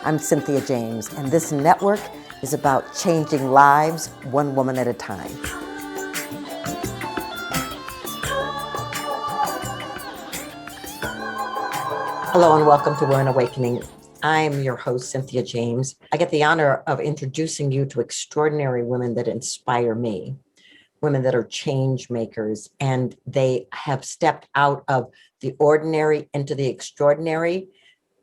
I'm Cynthia James, and this network is about changing lives one woman at a time. Hello and welcome to We're an Awakening. I'm your host, Cynthia James. I get the honor of introducing you to extraordinary women that inspire me, women that are change makers, and they have stepped out of the ordinary into the extraordinary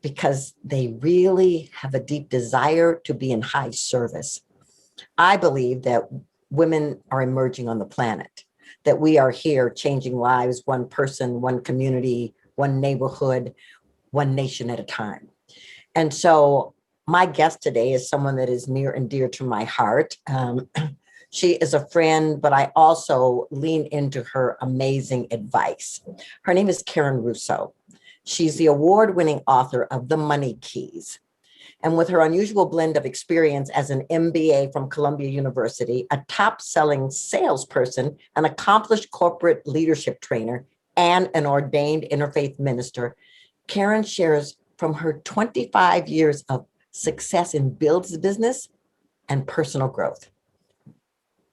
because they really have a deep desire to be in high service. I believe that women are emerging on the planet, that we are here changing lives, one person, one community, one neighborhood, one nation at a time. And so my guest today is someone that is near and dear to my heart. She is a friend, but I also lean into her amazing advice. Her name is Karen Russo. She's the award-winning author of The Money Keys. And with her unusual blend of experience as an MBA from Columbia University, a top-selling salesperson, an accomplished corporate leadership trainer, and an ordained interfaith minister, Karen shares from her 25 years of success in business and personal growth.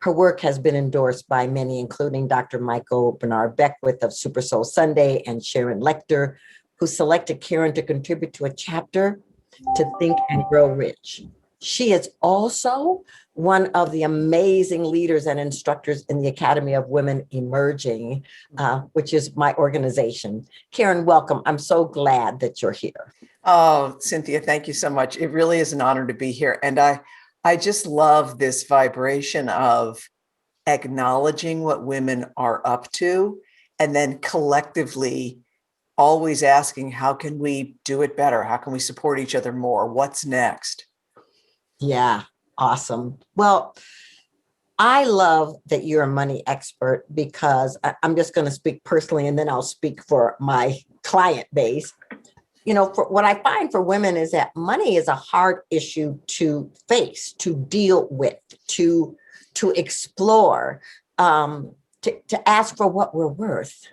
Her work has been endorsed by many, including Dr. Michael Bernard Beckwith of Super Soul Sunday and Sharon Lechter, who selected Karen to contribute to a chapter to Think and Grow Rich. She is also one of the amazing leaders and instructors in the Academy of Women Emerging, which is my organization. Karen, welcome. I'm so glad that you're here. Oh, Cynthia, thank you so much. It really is an honor to be here. And I just love this vibration of acknowledging what women are up to and then collectively always asking, how can we do it better? How can we support each other more? What's next? Yeah, awesome. Well, I love that you're a money expert because I'm just going to speak personally and then I'll speak for my client base. You know, for what I find for women is that money is a hard issue to face, to deal with, to explore, to ask for what we're worth.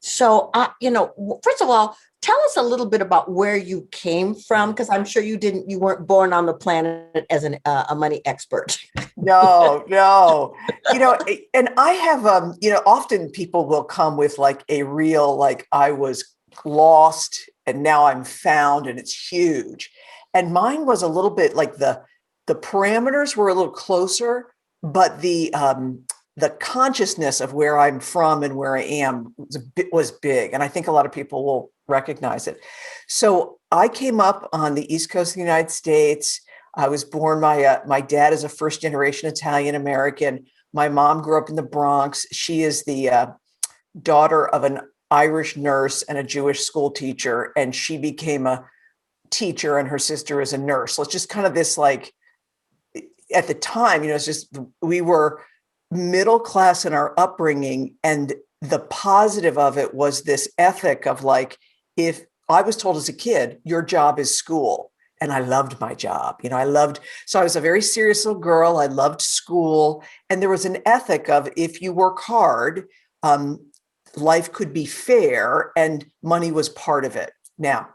So, first of all, tell us a little bit about where you came from, because I'm sure you weren't born on the planet as a money expert. No. And I have, often people will come with like a real, like I was lost and now I'm found and it's huge. And mine was a little bit like the parameters were a little closer, but the consciousness of where I'm from and where I am was big. And I think a lot of people will recognize it. So I came up on the East Coast of the United States. I was born, my dad is a first generation Italian American. My mom grew up in the Bronx. She is the daughter of an Irish nurse and a Jewish school teacher. And she became a teacher and her sister is a nurse. So it's just kind of this, like, at the time, it's just, we were middle class in our upbringing. And the positive of it was this ethic of like, if I was told as a kid, your job is school. And I loved my job. So I was a very serious little girl. I loved school. And there was an ethic of if you work hard, life could be fair and money was part of it. Now,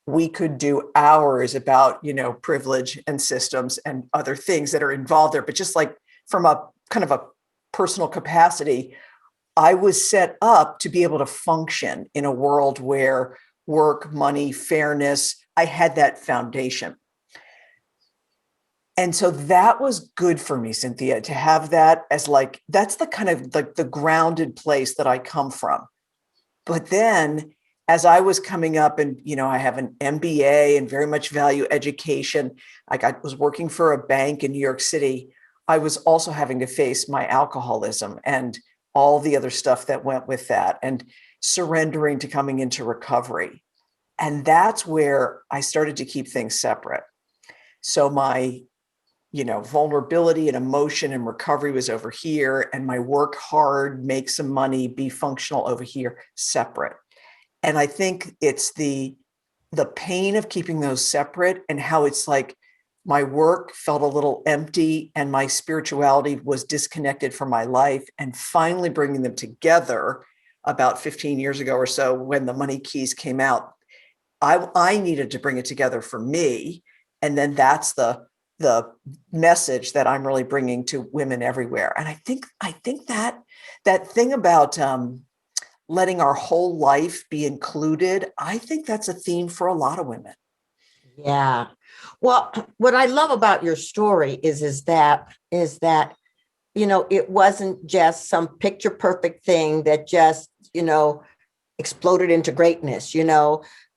we could do hours about, privilege and systems and other things that are involved there. But just like from a kind of a personal capacity, I was set up to be able to function in a world where work, money, fairness, I had that foundation. And so that was good for me, Cynthia, to have that as like, that's the kind of like the grounded place that I come from. But then as I was coming up and, I have an MBA and very much value education, like I was working for a bank in New York City, I was also having to face my alcoholism and all the other stuff that went with that and surrendering to coming into recovery. And that's where I started to keep things separate. So my, vulnerability and emotion and recovery was over here, and my work hard, make some money, be functional over here, separate. And I think it's the pain of keeping those separate and how it's like my work felt a little empty and my spirituality was disconnected from my life, and finally bringing them together about 15 years ago or so when the Money Keys came out. I needed to bring it together for me. And then that's the message that I'm really bringing to women everywhere. And I think that thing about letting our whole life be included, I think that's a theme for a lot of women. Yeah. Well, what I love about your story is that it wasn't just some picture perfect thing that just, exploded into greatness,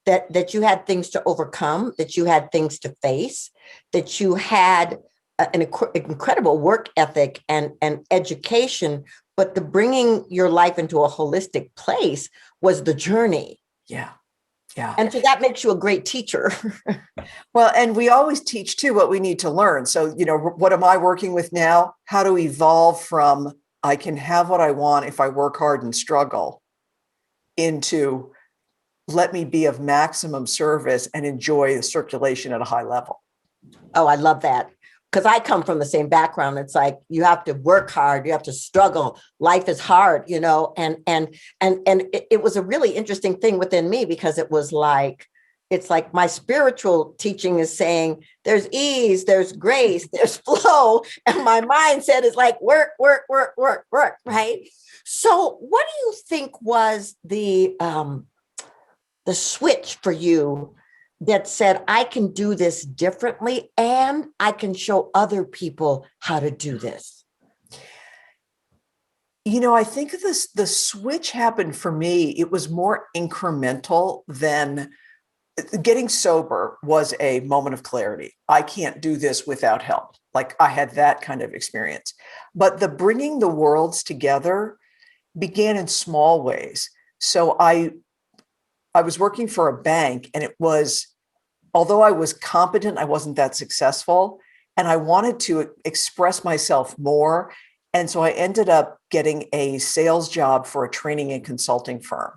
that you had things to overcome, that you had things to face, that you had incredible work ethic and education, but the bringing your life into a holistic place was the journey. Yeah. Yeah. And so that makes you a great teacher. Well, and we always teach too what we need to learn. So, what am I working with now? How to evolve from I can have what I want if I work hard and struggle into let me be of maximum service and enjoy the circulation at a high level. Oh, I love that. Because I come from the same background. It's like you have to work hard, you have to struggle. Life is hard, and it was a really interesting thing within me because it's like my spiritual teaching is saying there's ease, there's grace, there's flow. And my mindset is like work, work, work, work, work, right? So what do you think was the switch for you that said, I can do this differently and I can show other people how to do this? I think the switch happened for me. It was more incremental than getting sober was a moment of clarity. I can't do this without help. Like I had that kind of experience. But the bringing the worlds together began in small ways. So I was working for a bank, and it was, although I was competent, I wasn't that successful. And I wanted to express myself more. And so I ended up getting a sales job for a training and consulting firm.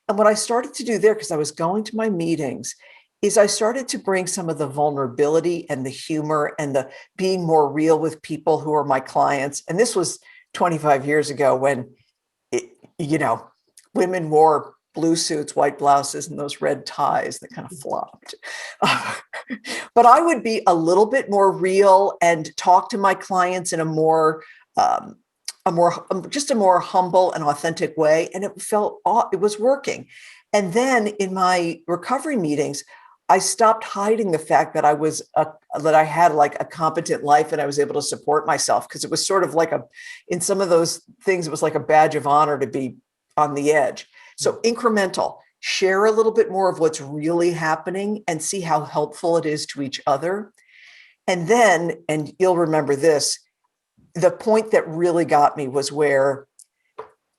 And what I started to do there, because I was going to my meetings, is I started to bring some of the vulnerability and the humor and the being more real with people who are my clients. And this was 25 years ago when, it, you know, women wore blue suits, white blouses, and those red ties that kind of flopped. But I would be a little bit more real and talk to my clients in um, just a more humble and authentic way. And it was working. And then in my recovery meetings, I stopped hiding the fact that that I had like a competent life and I was able to support myself, because it was sort of like in some of those things, it was like a badge of honor to be on the edge. So incremental, share a little bit more of what's really happening and see how helpful it is to each other. And then, and you'll remember this, the point that really got me was where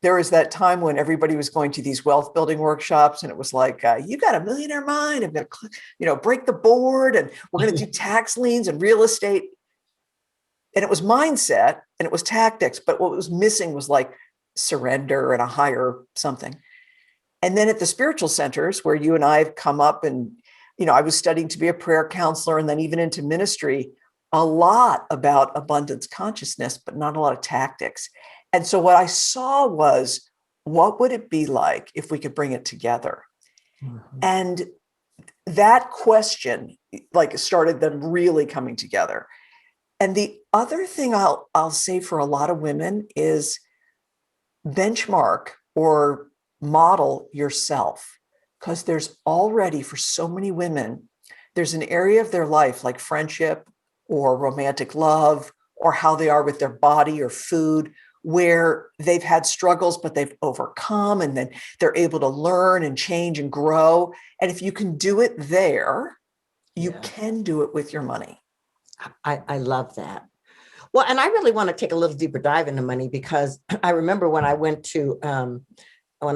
there was that time when everybody was going to these wealth building workshops, and it was like, you got a millionaire mind. I'm going to, break the board, and we're going to do tax liens and real estate. And it was mindset and it was tactics, but what was missing was like surrender and a higher something. And then at the spiritual centers where you and I have come up, and, I was studying to be a prayer counselor and then even into ministry, a lot about abundance consciousness, but not a lot of tactics. And so what I saw was, what would it be like if we could bring it together? Mm-hmm. And that question like started them really coming together. And the other thing I'll say for a lot of women is benchmark or model yourself, because there's already, for so many women, there's an area of their life like friendship or romantic love or how they are with their body or food, where they've had struggles, but they've overcome, and then they're able to learn and change and grow. And if you can do it there, you can do it with your money. I love that. Well, and I really want to take a little deeper dive into money, because I remember when I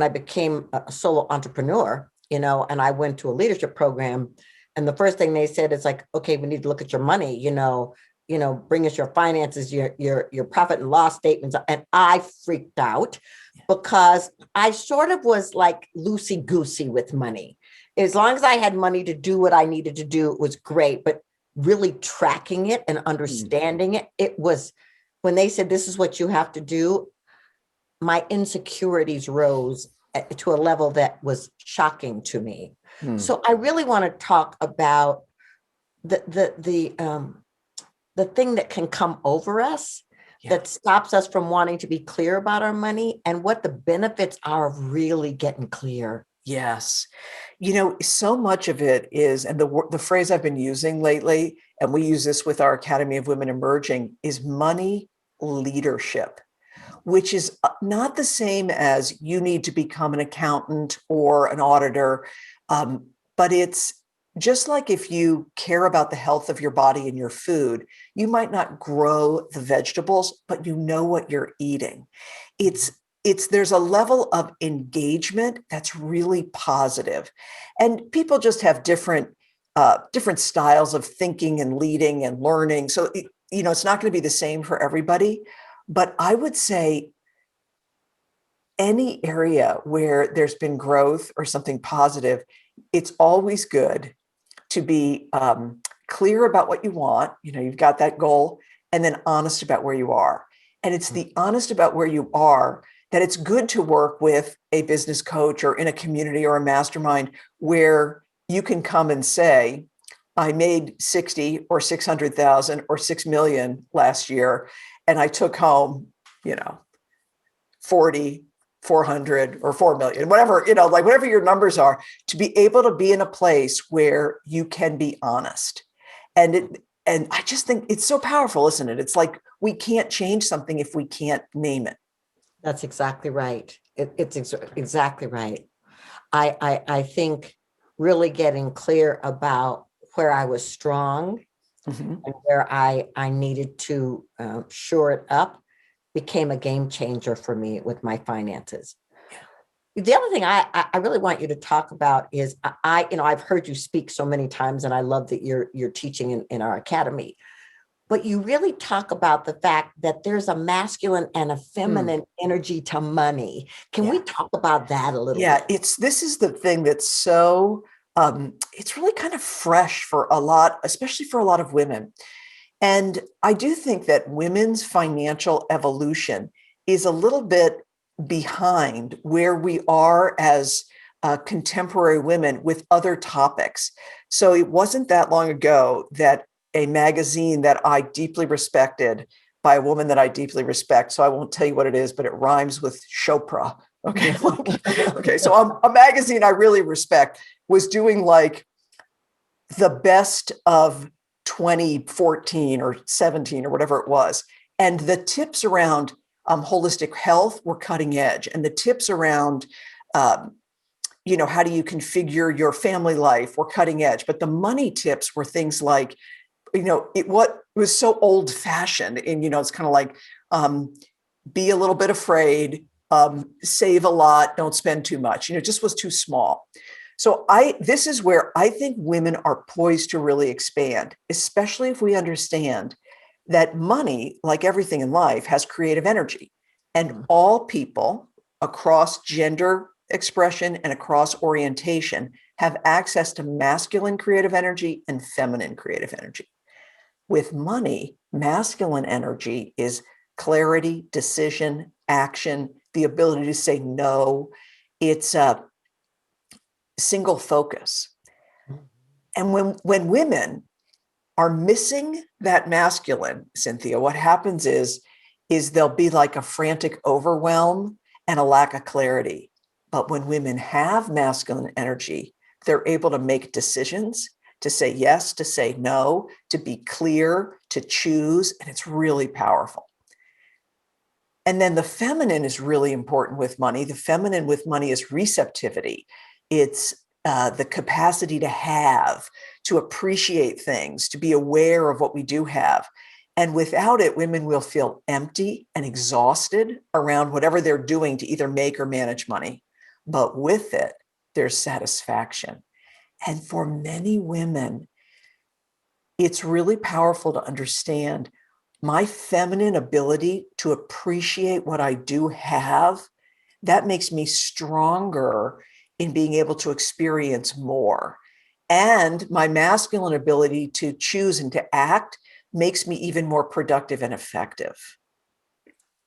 became a solo entrepreneur, and I went to a leadership program, and the first thing they said is like, okay, we need to look at your money, bring us your finances, your profit and loss statements. And I freaked out because I sort of was like loosey-goosey with money. As long as I had money to do what I needed to do, it was great. But really tracking it and understanding it was, when they said, this is what you have to do, my insecurities rose to a level that was shocking to me. Hmm. So I really want to talk about the thing that can come over us Yeah. that stops us from wanting to be clear about our money and what the benefits are of really getting clear. Yes. So much of it is, and the phrase I've been using lately, and we use this with our Academy of Women Emerging, is money leadership, which is not the same as you need to become an accountant or an auditor. But it's just like if you care about the health of your body and your food, you might not grow the vegetables, but you know what you're eating. It's there's a level of engagement that's really positive, and people just have different styles of thinking and leading and learning. So it's not going to be the same for everybody, but I would say any area where there's been growth or something positive, it's always good to be clear about what you want. You've got that goal, and then honest about where you are. And it's the honest about where you are that it's good to work with a business coach or in a community or a mastermind where you can come and say, I made 60 or 600,000 or 6 million last year, and I took home, 40, 400 or 4 million, whatever, like whatever your numbers are, to be able to be in a place where you can be honest. And I just think it's so powerful, isn't it? It's like we can't change something if we can't name it. That's exactly right. Exactly right. I think really getting clear about where I was strong Mhm. and where I needed to shore it up became a game changer for me with my finances. The other thing I really want you to talk about is I've heard you speak so many times, and I love that you're teaching in our academy. But you really talk about the fact that there's a masculine and a Mm. feminine energy to money. Can Yeah. we talk about that a little Yeah, bit? this is the thing that's so it's really kind of fresh for a lot, especially for a lot of women. And I do think that women's financial evolution is a little bit behind where we are as contemporary women with other topics. So it wasn't that long ago that a magazine that I deeply respected by a woman that I deeply respect, so I won't tell you what it is, but it rhymes with Chopra. Okay. Okay. So a magazine I really respect was doing like the best of 2014 or 17 or whatever it was. And the tips around holistic health were cutting edge. And the tips around, um, how do you configure your family life were cutting edge. But the money tips were things like, what was so old fashioned. And, it's kind of like, be a little bit afraid, save a lot, don't spend too much. It just was too small. So this is where I think women are poised to really expand, especially if we understand that money, like everything in life, has creative energy. And all people across gender expression and across orientation have access to masculine creative energy and feminine creative energy. With money, masculine energy is clarity, decision, action, the ability to say no. It's a single focus. And when women are missing that masculine, Cynthia, what happens is there'll be like a frantic overwhelm and a lack of clarity. But when women have masculine energy, they're able to make decisions, to say yes, to say no, to be clear, to choose, and it's really powerful. And then the feminine is really important with money. The feminine with money is receptivity. It's the capacity to have, to appreciate things, to be aware of what we do have. And without it, women will feel empty and exhausted around whatever they're doing to either make or manage money. But with it, there's satisfaction. And for many women, it's really powerful to understand my feminine ability to appreciate what I do have. That makes me stronger in being able to experience more. And my masculine ability to choose and to act makes me even more productive and effective.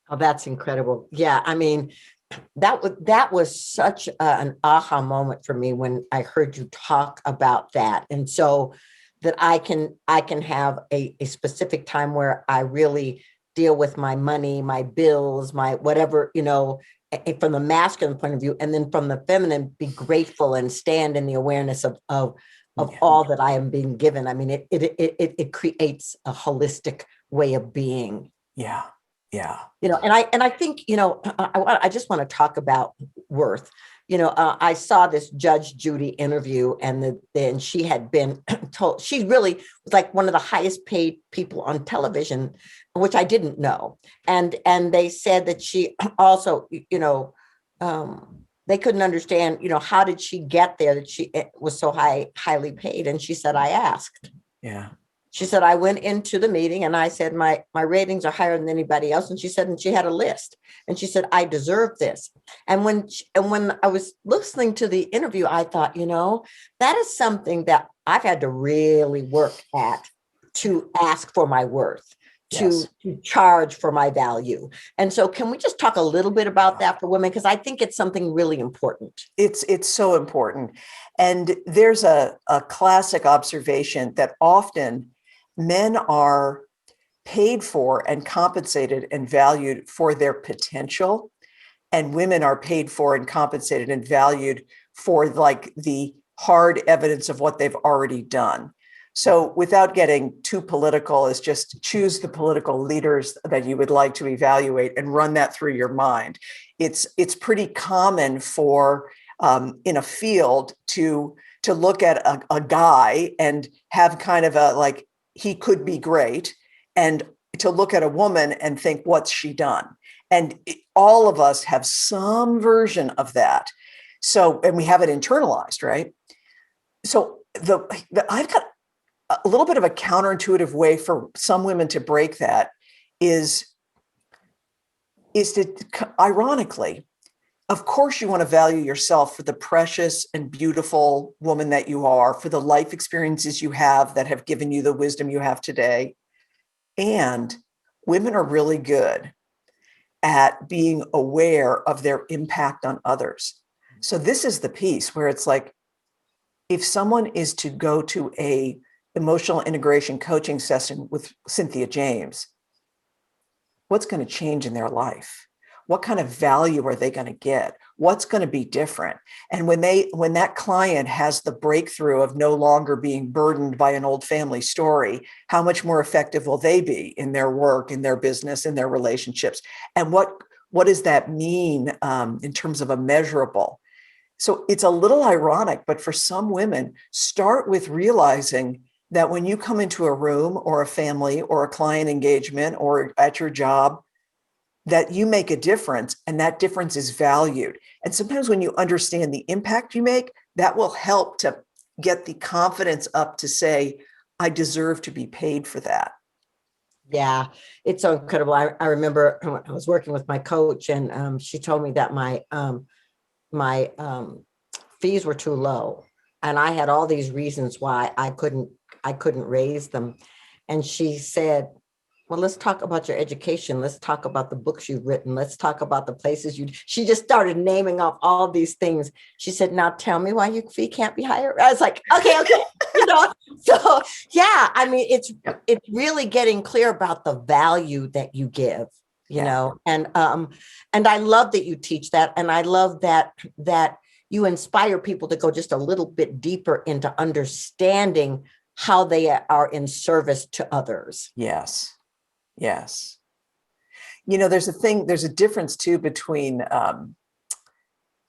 Oh, that's incredible. Yeah. I mean, that was such an aha moment for me when I heard you talk about that. And so that I can have a specific time where I really deal with my money, my bills, my whatever, from the masculine point of view, and then from the feminine, be grateful and stand in the awareness of Yeah. all that I am being given. I mean, it creates a holistic way of being. Yeah. Yeah. And I think, I just want to talk about worth. I saw this Judge Judy interview, and then she had been told she really was like one of the highest paid people on television, which I didn't know. And they said that she also, they couldn't understand, how did she get there, that she was so highly paid. And she said, I asked. Yeah. She said, I went into the meeting and I said, my ratings are higher than anybody else. And she said, and she had a list. And she said, I deserve this. And when I was listening to the interview, I thought, that is something that I've had to really work at, to ask for my worth, to, Yes. to charge for my value. And so can we just talk a little bit about that for women? Because I think it's something really important. It's so important. And there's a classic observation that often men are paid for and compensated and valued for their potential, and women are paid for and compensated and valued for like the hard evidence of what they've already done. So without getting too political, is just choose the political leaders that you would like to evaluate and run that through your mind. It's pretty common for in a field to look at a guy and have kind of a like, he could be great, and to look at a woman and think, what's she done? And all of us have some version of that. So, and we have it internalized, right? So I've got a little bit of a counterintuitive way for some women to break that is to, ironically, of course, you want to value yourself for the precious and beautiful woman that you are, for the life experiences you have that have given you the wisdom you have today. And women are really good at being aware of their impact on others. So this is the piece where it's like, if someone is to go to a emotional integration coaching session with Cynthia James, what's going to change in their life? What kind of value are they going to get? What's going to be different? And when that client has the breakthrough of no longer being burdened by an old family story, how much more effective will they be in their work, in their business, in their relationships? And what does that mean in terms of a measurable? So it's a little ironic, but for some women, start with realizing that when you come into a room or a family or a client engagement or at your job, that you make a difference, and that difference is valued. And sometimes when you understand the impact you make, that will help to get the confidence up to say, I deserve to be paid for that. Yeah, it's so incredible. I remember when I was working with my coach, and she told me that my fees were too low, and I had all these reasons why I couldn't raise them. And she said, well, let's talk about your education. Let's talk about the books you've written. Let's talk about the places she just started naming off all these things. She said, now tell me why your fee can't be higher. I was like, okay. So yeah, I mean, it's really getting clear about the value that you give, Yeah. and I love that you teach that. And I love that you inspire people to go just a little bit deeper into understanding how they are in service to others. Yes. Yes. There's a difference too between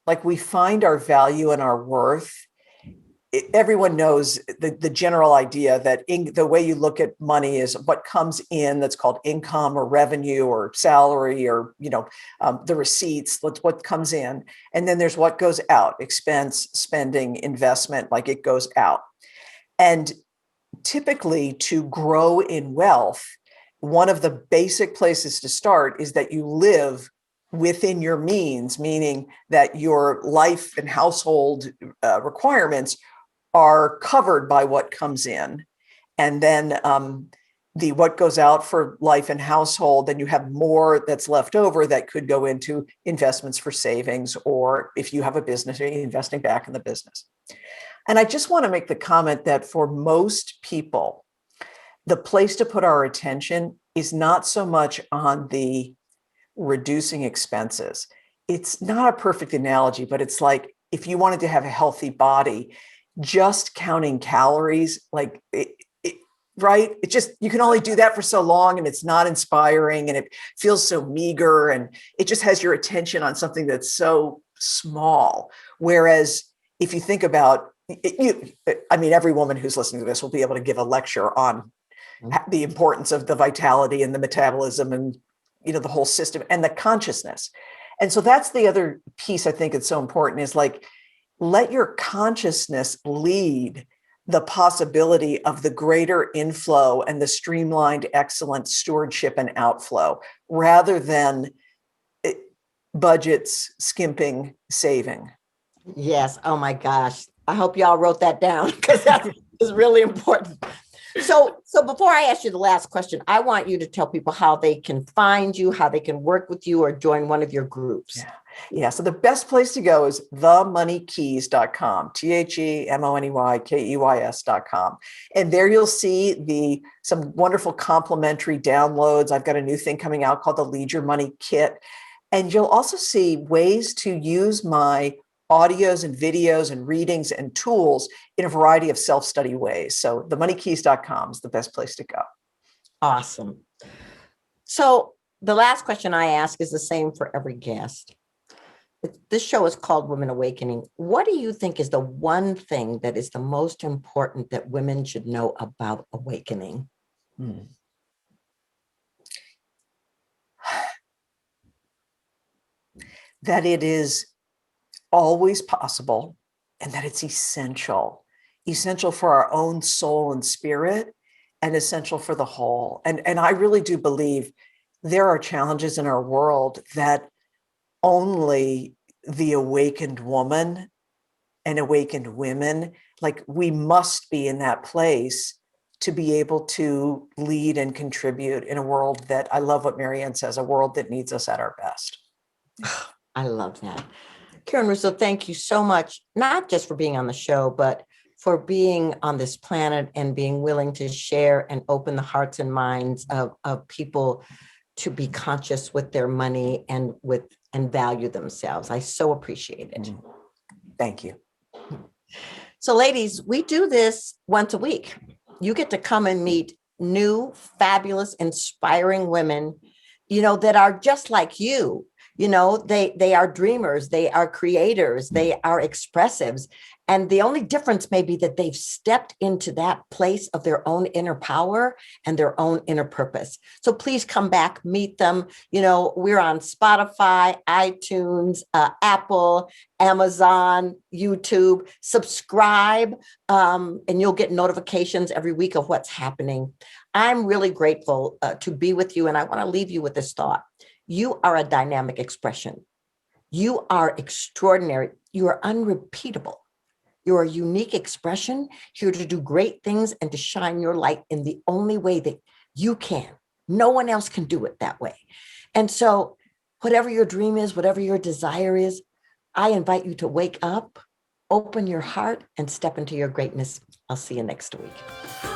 like we find our value and our worth. Everyone knows the general idea that the way you look at money is what comes in, that's called income or revenue or salary or, the receipts, what comes in. And then there's what goes out, expense, spending, investment, like it goes out. And typically to grow in wealth, one of the basic places to start is that you live within your means, meaning that your life and household requirements are covered by what comes in. And then the what goes out for life and household, then you have more that's left over that could go into investments for savings, or if you have a business, you're investing back in the business. And I just want to make the comment that for most people, the place to put our attention is not so much on the reducing expenses. It's not a perfect analogy, but it's like if you wanted to have a healthy body, just counting calories, like right? It just, you can only do that for so long, and it's not inspiring, and it feels so meager, and it just has your attention on something that's so small. Whereas if you think about I mean, every woman who's listening to this will be able to give a lecture on the importance of the vitality and the metabolism and, the whole system and the consciousness. And so that's the other piece I think it's so important, is like, let your consciousness lead the possibility of the greater inflow and the streamlined, excellent stewardship and outflow, rather than budgets, skimping, saving. Yes. Oh my gosh. I hope y'all wrote that down, because that is really important. So before I ask you the last question, I want you to tell people how they can find you, how they can work with you, or join one of your groups. Yeah. So the best place to go is themoneykeys.com, TheMoneyKeys.com. And there you'll see some wonderful complimentary downloads. I've got a new thing coming out called the Lead Your Money Kit. And you'll also see ways to use my audios and videos and readings and tools in a variety of self-study ways. So themoneykeys.com is the best place to go. Awesome. So the last question I ask is the same for every guest. This show is called Women Awakening. What do you think is the one thing that is the most important that women should know about awakening? That it is always possible, and that it's essential for our own soul and spirit, and essential for the whole. And I really do believe there are challenges in our world that only the awakened woman and awakened women, like, we must be in that place to be able to lead and contribute in a world that, I love what Marianne says, a world that needs us at our best. I love that. Karen Russo, thank you so much, not just for being on the show, but for being on this planet and being willing to share and open the hearts and minds of people to be conscious with their money and value themselves. I so appreciate it. Thank you. So ladies, we do this once a week. You get to come and meet new, fabulous, inspiring women, that are just like you. They are dreamers, they are creators, they are expressives. And the only difference may be that they've stepped into that place of their own inner power and their own inner purpose. So please come back, meet them. We're on Spotify, iTunes, Apple, Amazon, YouTube. Subscribe, and you'll get notifications every week of what's happening. I'm really grateful to be with you. And I want to leave you with this thought. You are a dynamic expression. You are extraordinary. You are unrepeatable. You're a unique expression, here to do great things and to shine your light in the only way that you can. No one else can do it that way. And so whatever your dream is, whatever your desire is, I invite you to wake up, open your heart, and step into your greatness. I'll see you next week.